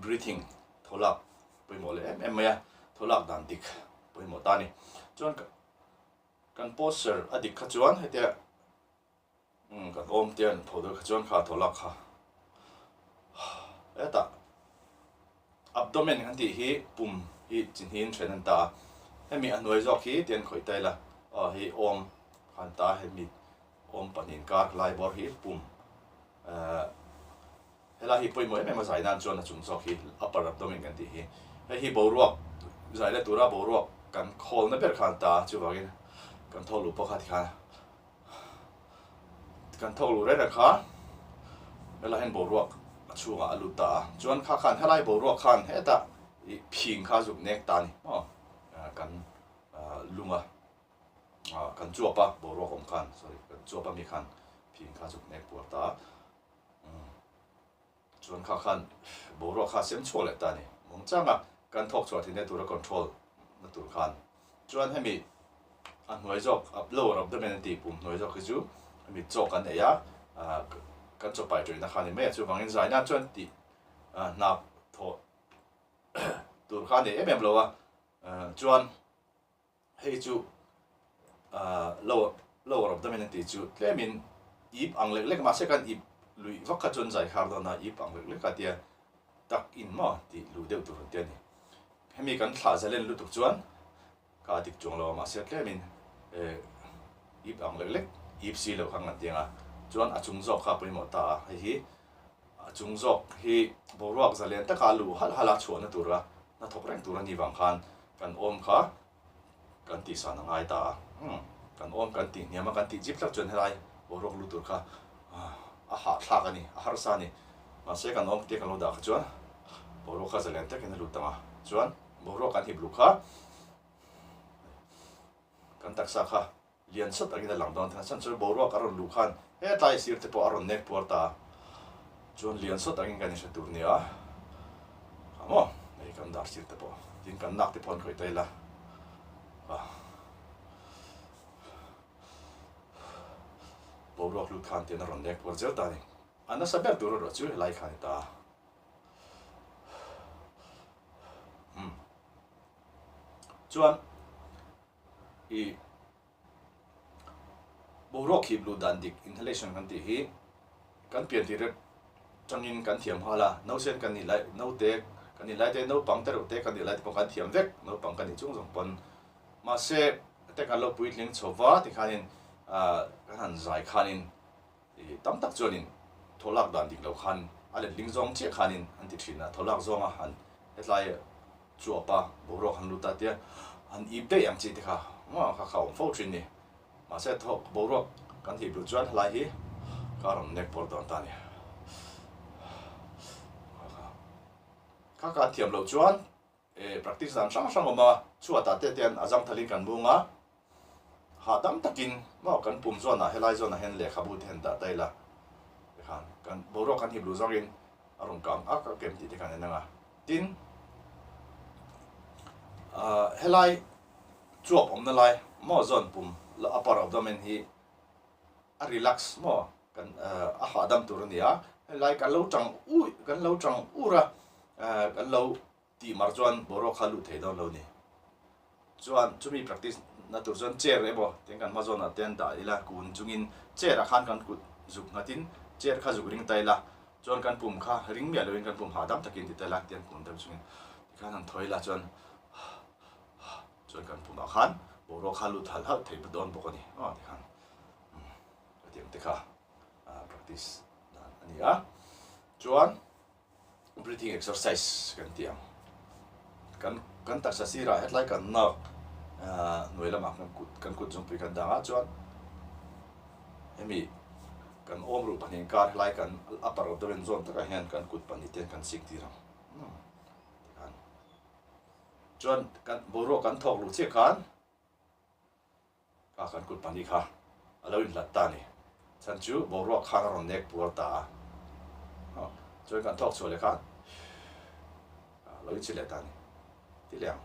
breathing tholak poimo le em maya tholak dan dik poimo tani chuan kan posture adik kha chuan hetia kan om tian phodo kha chuan kha tholak kha eta abdomen kan ti hi pum hi chin hin threnan ta hemi anoi jok hi tian khoi tai la hi om khan ta hemi om panin kar lai bor hi pum hela hi poimo em ma zai nan chuan chung jok hi upper abdomen kan ti hi hi boruak zai la tura boruak kan khol na ber khan ta chu wagin kan tholu pakhat kha kan tholu re ra kha hela hen boruak chunga aluta chuan kha khan helai boruak khan heta phing kha juk nek ta ni kan lunga kan chuapa boruak om khan sorry kan chuapa mi khan phing kha juk nek por ta chuan kha khan boruak kha sem chole ta ni mong changa kan thok chwa thine tura control na tur khan chuan hemi an hnuai jok up lower abdomen ti pum hnuai jok chu hemi chok kan eya kan cho pai na khani me chu wangin zai na chuan ti na tho tur khan de em lo wa chuan hei chu lower abdomen ti chu tlemin ip ang lek ma se kan ip lui vak kha chon zai khar do na ip ang lek ka tia tak in ma ti lu deu tur te ni hemi kan thla zalen lu tuk chuan ka dik chung lo ma se tlemin ip ang lek ip si lo khang an tianga chuan achung zok kha poimo ta hi achung zok hi boruak zalen ta ka lu hal hala chuan na tura na thok reng tura ni wang khan kan om kha kan ti sa na ngai ta kan om kan ti niama kan ti jip lak chuan helai boruak lu tur kha a ha thla ka ni a har sa ni ma se kan om te kan lo da kha chuan boruak kha zalen ta ken lu tanga chuan boruak kan hi blu kha kan taksa kha lian sat agina lang don than san chu boruak aron lu khan he tai sir te po aron nek por ta chuan lian sat agin kan se tur ni a amo nei kan dar sir te po tin kan nak te pon khoi tai la boruak lu khan te na ron nek por zel ta ni ana saber tur ro chu lai khan ta chuan i boruak hi blue dandik inhalation kan ti hi kan pian ti re changin kan thiam hala no sen kan ni lai no te kan ni lai te no pang te ro te kan ni lai te pang kan thiam vek no pang kan ni chung jong pon ma se te kan lo puitling chowa ti khanin kan han zai khanin tam tak chonin tholak dandik lo khan ale ling jong che khanin an ti thina tholak zonga han hetlai chuapa boruak han lu ta te an ip te yang chi te kha ma kha khaw fo thin ni ma se thok boruak kan hi blu chuan lai hi karam nek por don ta ni kha ka thiam lo chuan practice dan sang ma chuwa ta te tian azam thalin kan bunga ha dam takin ma kan pum zona helai zona hen le khabu then ta tai la khan kan boruak kan hi blu zangin arong kam aka kem ti te kan na tin helai chuap om na lai mo zon pum la upper abdomen hi a relax mo kan a ha dam tur nia helai kan lo chang ura kan lo ti mar chuan boruak khalu thei don lo ni chuan chumi practice na tur zon chair ebo ten kan ma zon aten da ila kun chungin chair a khan kan kut zuk ngatin chair kha zuk ring tai la chuan kan pum kha ring mia loin kan pum ha dam takin ti tai lak ten kun dam chungin kan an thoi la chuan kan pum a khan boruak khalu thal hal thei don bokani ti khan atiang te kha practice dan ania chuan breathing exercise kan tiang kan tak sa sira hetlai kan nak noi lama kan kut jong pi kan danga chuan hemi kan om ru panin kar helai kan upper abdomen zone ta ka hen kan kut pani ten kan sik ti ram kan chuan kan boruak kan thok lu che khan ka kan kut pani kha alo in lat ta ni chan chu boruak khan ron nek pur ta chuan kan thok chole khan lo in chile ta ni ti liang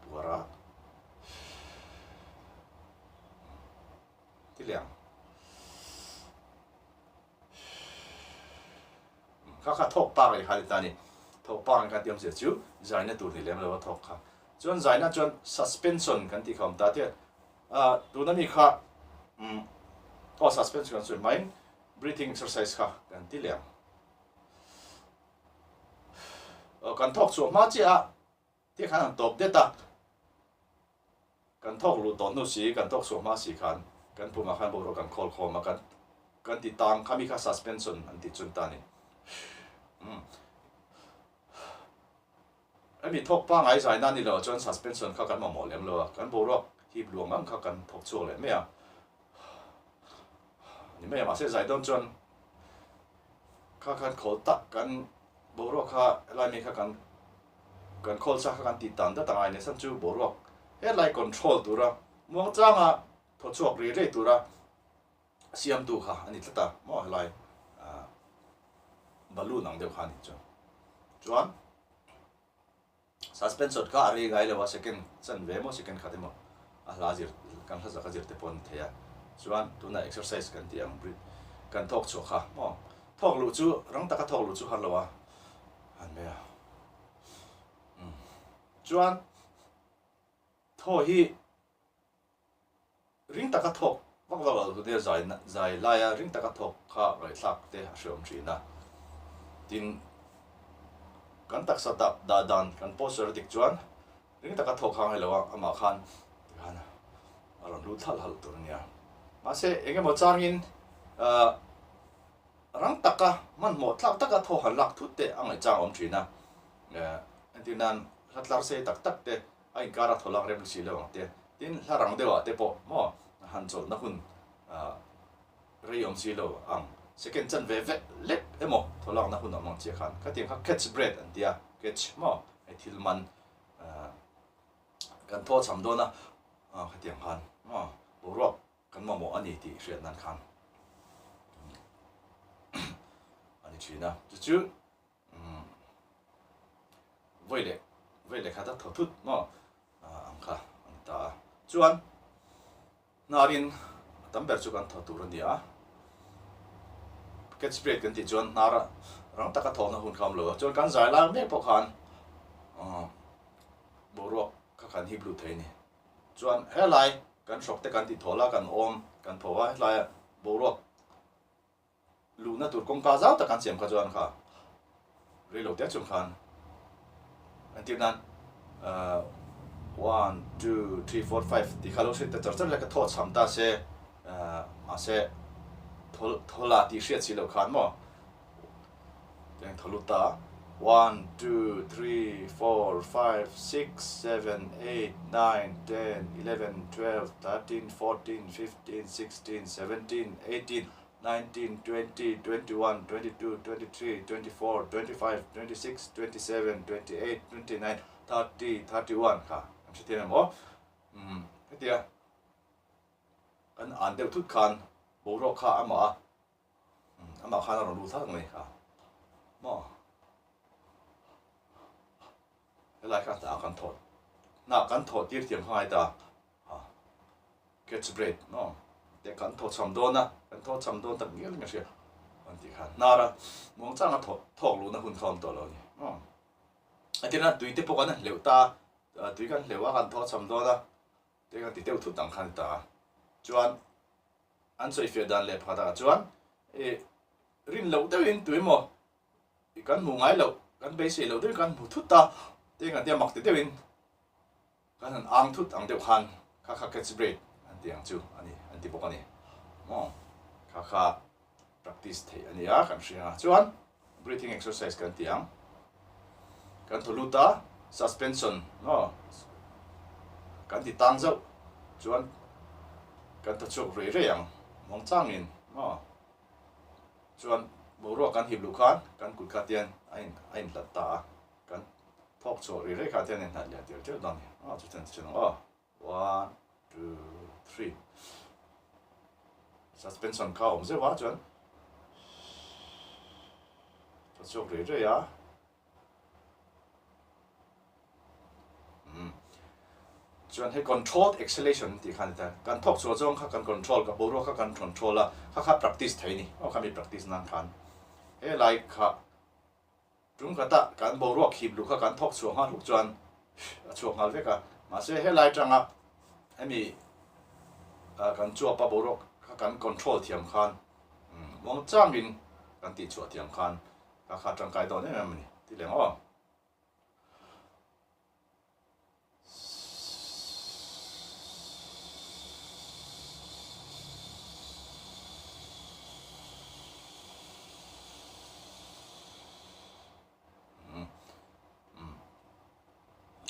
pura ti liang kha thok pa cái khai ta ni thok pa kan tiam se chu zaina tur ni lem lo thok kha chuan zaina chuan suspension kan ti khom ta te tu na mi kha suspension chu mind breathing exercise kha kan ti lem kan thok chu ma chi a ti khan top de ta kan thok lu ton nu si kan thok chu ma si khan kan puma khan bo ro kan khol khom ma kan ti tang khami kha suspension an ti chun ta ni mi thok pa ngai zai na ni lo chuan suspension kha kan ma mo lem lo kan bo ro hi luang ang kha kan thok chu le me a ni me ma se zai don chuan kha kan khol ta kan bo ro kha lai mi kha kan khol sa kha kan ti tan da tangai ne san chu bo ro he lai control tu ra muang changa tho chuak ri re tu ra siam tu kha ani tata mo lai balu nang deu kha ni chuan suspension ka ari gai lewa second chan ve mo second khatemo a lazir kan kha zir te pon theya chuan tuna exercise kan ti ang breathe kan thok chu kha mo thok lu chu rang taka thok lu chu har lawa han me chuan tho hi ring taka thok vak vak tu de zai la ya ring taka thok kha rai thak te a shom thina tin kan tak sa tap da dan kan poster dik chuan ring taka thok hang helawa ama khan hana aron lu thal hal tur nia ma se enge mo changin rang taka man mo thlak taka tho han lak thu te ang chang om thina antinan hlatlar se tak tak te ai kara tholak rebel si lo te tin hlarang dewa te po mo han chol na hun reyom si lo ang second chan ve ve lek emo tholak na hun amang che khan ka tim kha catch bread an tia catch mo ai thilman kan tho cham do na ka tim khan mo borok kan mo ani ti hriat nan khan ani china chu voile khata tho thut mo ang kha anta chuan narin tamber chu kan tho tur ania catch break kan ti chuan nara rang taka tho na hun kham lo chuan kan zai la me po khan borok ka kan hi blue thei ni chuan helai kan shok te kan ti thola kan om kan phowa helai borok luna tur kong ka zau ta kan chem kha chuan kha relo te chung khan until nan 1 2 3 4 5 ti khalo se ta char la ka tho cham ta se ma se thola ti hriat si lo khan mo teng tholu ta 1 2 3 4 5 6 7 8 9 10 11 12 13 14 15 16 17 18 19 20 21 22 23 24 25 26 27 28 29 30 31 kha am se tiam mo hetia an deu thut khan boro kha ama khan ro lu tha ngai kha mo helai kha ta kan thot na kan thot tir tiam hai ta catch break no te kan tho cham do na kan tho cham do tak ngel nga sia an ti khan nara mong chang a thok lu na hun khom to lo ni atina tuite po kan leuta tui kan lewa kan tho cham do na te kan ti teu thu tang khan ta chuan an soi fe dan le phada chuan rin lo deuin tui mo kan mu ngai lo kan be se lo deu kan mu thu ta te kan dia mak te deuin kan an ang thut ang deu khan kha catch break an ti ang chu ani an ti po kan ni mo kha practice thei ani a kan hringa chuan breathing exercise kan ti ang kan tholuta suspension no kan ti tang zau chuan kan ta chuk re re ang mong changin no chuan boro kan hip lu khan kan kut kha tian ain la ta kan thok cho re re kha tian na ya tir tir dan chu chen chen 1 2 3 suspension ka om ze wa chuan ta chuk re re ya chuan he controlled exhalation ti khan ta kan thok chu chong kha kan control ka boro kha kan control la kha practice thei ni o kha mi practice nan khan he like kha chúng ta kan bầu ruột hiệp lúc kan thóc chuông ha lúc chuan chuông hal veka mà sẽ hết lại chẳng à em ý kan chua pa bầu ruột kan control thiam khan mong chang in kan ti chua thiam khan ka kha tang kai don em ni ti leng o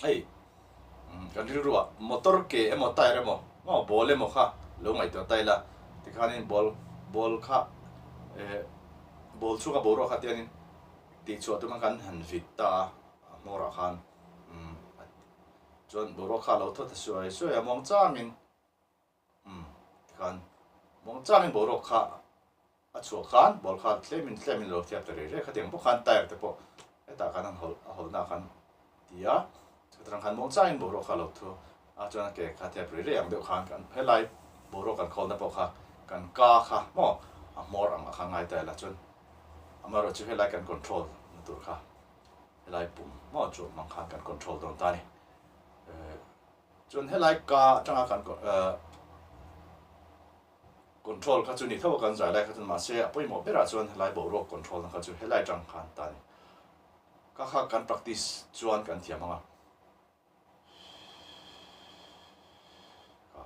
ai kan ri ruwa motor ke emo tire mo mo bol emo kha lo ngai to tai la ti khanin bol kha bol chu ka boro kha tianin ti chu tu man kan han vita mora khan chon boro kha lo tho ta suai among changin kan mong changin boro kha a chu khan bol kha tlemin lo thiap ta re kha tiang po khan tire te po eta kan hol na khan tia terang kan mong changin boro kha lo tho a chon ke kha thiap re ang deuh khan kan phelai boro kan khol na po kha kan ka kha mo mor ang kha ngai ta la chon amaro chu helai kan control na tur kha helai pum mo chu mang kha kan control don ta ni chon helai ka changa kan control kha chu ni thaw kan zai lai kha chun ma se apoi mo bera chon helai boro control na kha chu helai chang khan ta ni ka kha kan practice chuan kan thiam anga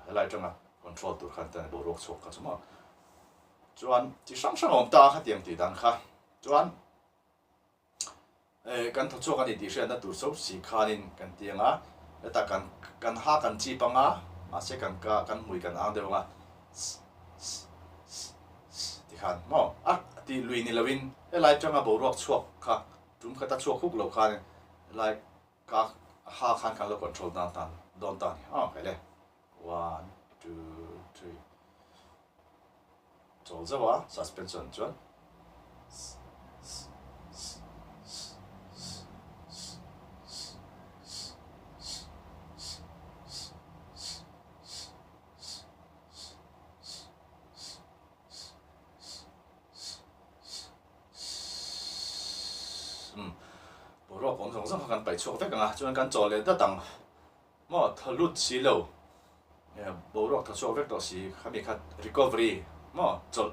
helai changa control tur khan ta boro chok ka chuma chuan chi sang om ta kha tiang ti dan kha chuan kan tho chok ani ti hrian na tur so si khanin kan tianga eta kan ha kan chi panga ma se kan mui kan ang dewa ti khan mo a ti lui ni lovin helai changa borok chok kha tum kha ta chok khuk lo khan like ka ha khan kan lo control dan tan don tan kai le 1 2 3 走着哇 suspension 转不若ผมสงสัยกันไปช่วงแต่กันอ่ะจนกันจอเลยตั้งแต่มั่วทะลุสีเหลว不若他ช่วงแต่ตัวสีเขามีคัด recovery มั่วจด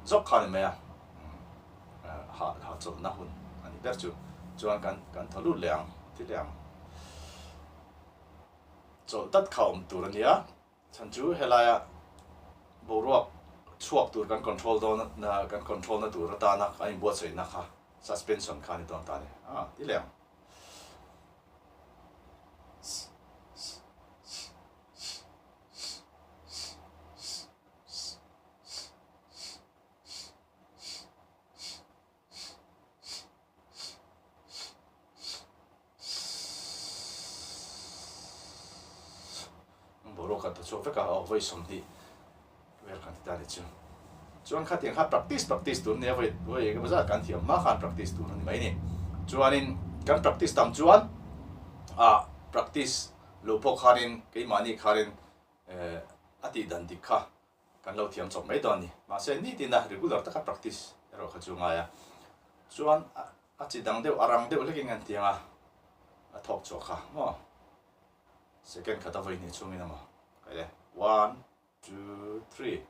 จบคันไหมอ่ะหาจดนักหุ่นอันนี้แบบจู่จนกันทะลุเหลียงที่เหลียงจดตัดข่าวตัวนี้อ่ะฉันจู่เฮลัยอ่ะบรวกช่วงตัวกัน control ตัวนะกัน control นะตัวระดับนักไอ้บัวใส่นักค่ะ suspension คันนี้ตัวนี้ที่เหลียงกันตัวช่วงก็เอาไว้สมดีเวลากันที่ได้จริงจวนขัดอย่างขัด practice ตัวนี้ไว้ก็ไม่ใช่การเทียมมาขัด practice ตัวนั้นไหมนี่จวนนี้การ practice ตามจวน practice ลูกพกขัดินกี่มานี่ขัดินอดีตดันดิค่ะกันเราเทียมจบไม่ตอนนี้มาเส้นนี้ดีนะ regular ตั้ง practice เราขัดจงไงจวนอาจิดังเดียวอารังเดียวเล็กงานเทียงทอกจวกค่ะมั้ง second ขัดเอาไว้นี่ช่วงนี้นะมั้ง1 2 3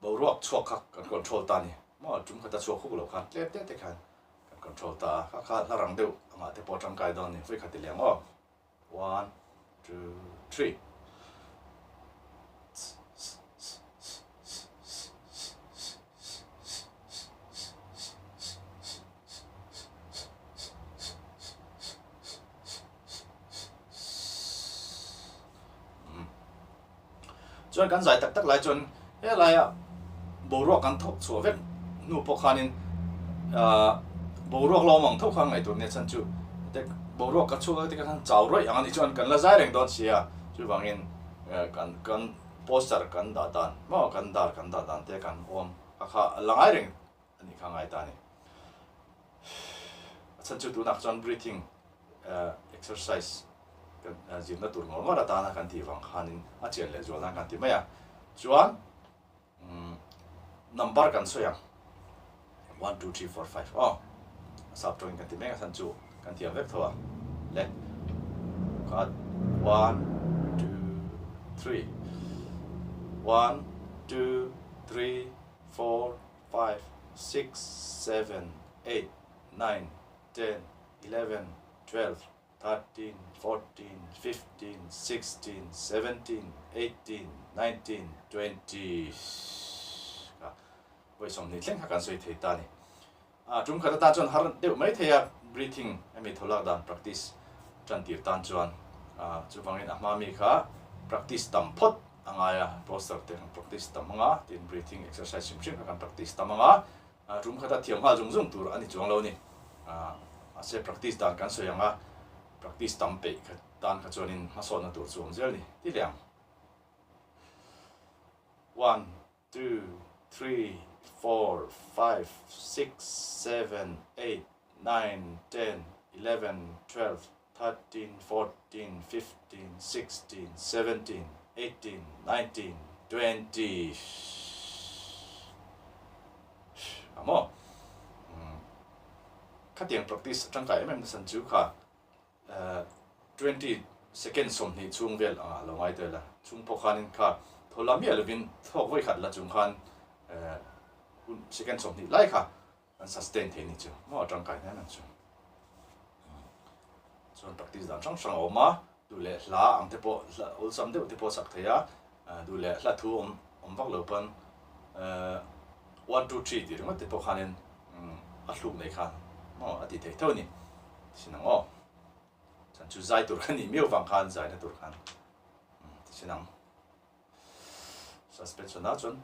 บ่รวกชวกคักกัน control ตานี่มาจุ่มขัดชวกคุกหลอกคันเล็บเล็กคันcontrol ta kha larang deu ama te po tang kai don ni foi khati liang o 1 2 3จนกันใส่ตักหลายจนอะไรอ่ะบ่รวกกันทบสัวเวนูปกคานินบรวกเรามองทุกครั้งไอ้ตัวนี้ฉันจู่แต่บรวกกระชัวที่กันเจ้าร้อยอย่างนี้จวนกันละใจแรงตอนเชียจู่บางเงินกัน poster kan da dan mo kan da dan te kan om akha langai reng ani kha ngai ta ni chan chu tu nak chon breathing exercise kan zirna tur ngor ngor ta na kan ti wang khanin a chen le zo na kan ti maya chuan number kan so yang 1 2 3 4 5 oh sub drawing kan ti mega san chu kan ti vek thawa le kat 1 2 3 1 2 3 4 5 6 7 8 9 10 11 12 13 14 15 16 17 18 19 20 với som ni thleng hakan soi thei ta ni tum khata ta chon har deu mai theya breathing ami thola dan practice chan tir tan chuan chu bangin ama mi kha practice tam phot angaya poster te practice tam nga tin breathing exercise sim sim hakan practice tam nga tum khata thiam ha jung jung tur ani chuang lo ni ase practice dan kan soyanga practice tam pe kha dan kha chuanin ma so na tur chuang zel ni ti liang 1 2 3 4 5 6 7 8 9 10 11 12 13 14 15 16 17 18 19 20 amo khá tiếng practice trong cái em sẵn chú khá 20 seconds som ni chung vel lo ngai te la chung po khanin kha thola mi alvin thok voi khat la chung khan second som ni lai kha an sustain the ni chu mo trong cái này chu chon practice dan chang chang oma du le la ang te po ul sam de te po sak thaya du le la thu om vak lo pan 1 2 3 ti ringa te po khanin a hluk nei khan mo ati te thau ni sinang o chan chu zai tur khani meu wang khan zai na tur khan sinang suspension na chon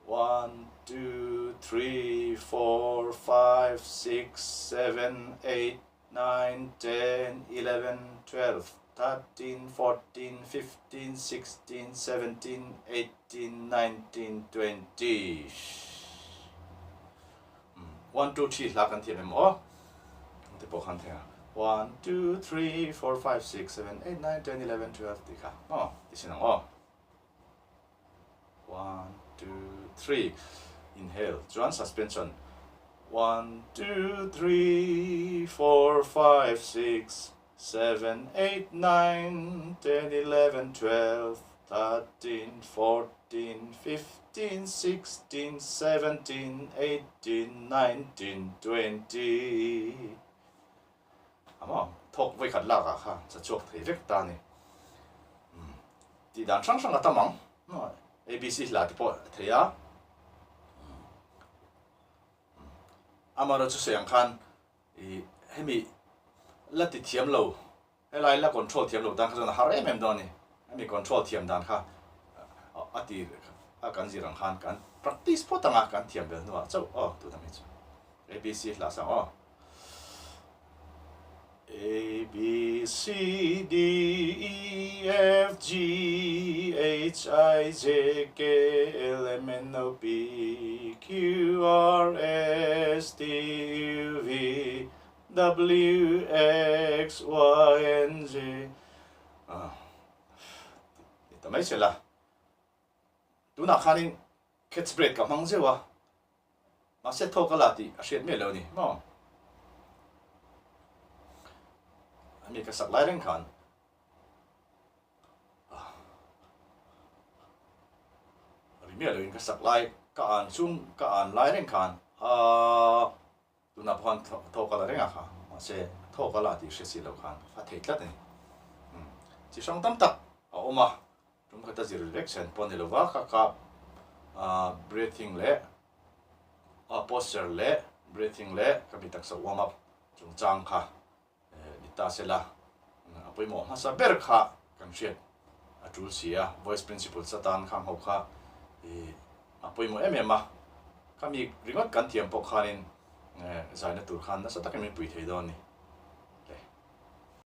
1 2 3 4 5 6 7 8 9 10 11 12 13 14 15 16 17 18 19 20 1 2 3 la kan thiam mo te po khan thea 1 2 3 4 5 6 7 8 9 10 11 12 ti kha ti sinang 1 2 3 inhale chuan suspension 1 2 3 4 5 6 7 8 9 10 11 12 13 14 15 16 17 18 19 20 thok với khát lạc à sẽ chọc thấy vết ta này thì đàn sang sang là ta mắng ABC là thì bỏ thấy á ama ra chu sayang khan hemi la ti thiam lo helai la control thiam lo dan kha na har em don ni hemi control thiam dan kha ati a kan zirang khan kan practice po tanga kan thiam bel no chau tu dami chu ABC la sa A B C D E F G H I J K L M N O P Q R S T U V W X Y and Z ito may sila tu na khanin catch break ka mang zewa ma se tho kalati a shet me lo ni mo mi ka sak lai reng khan ri me lo in ka sak lai ka an chung ka an lai reng khan tu na phan tho kala reng a kha ma se tho kala ti she si lo khan a thei tlat ni chi sang tam tak a oma tum ka ta zir direction pon lo wa ka breathing le posture le breathing le ka bi tak sa warm up chung chang kha ta sela apoi mo ma sa ber kha kan shet a tul sia voice principle satan kham ho kha apoi mo ma kami ringot kan thiam po khanin zai na tur khan na sa takin mi pui thei don ni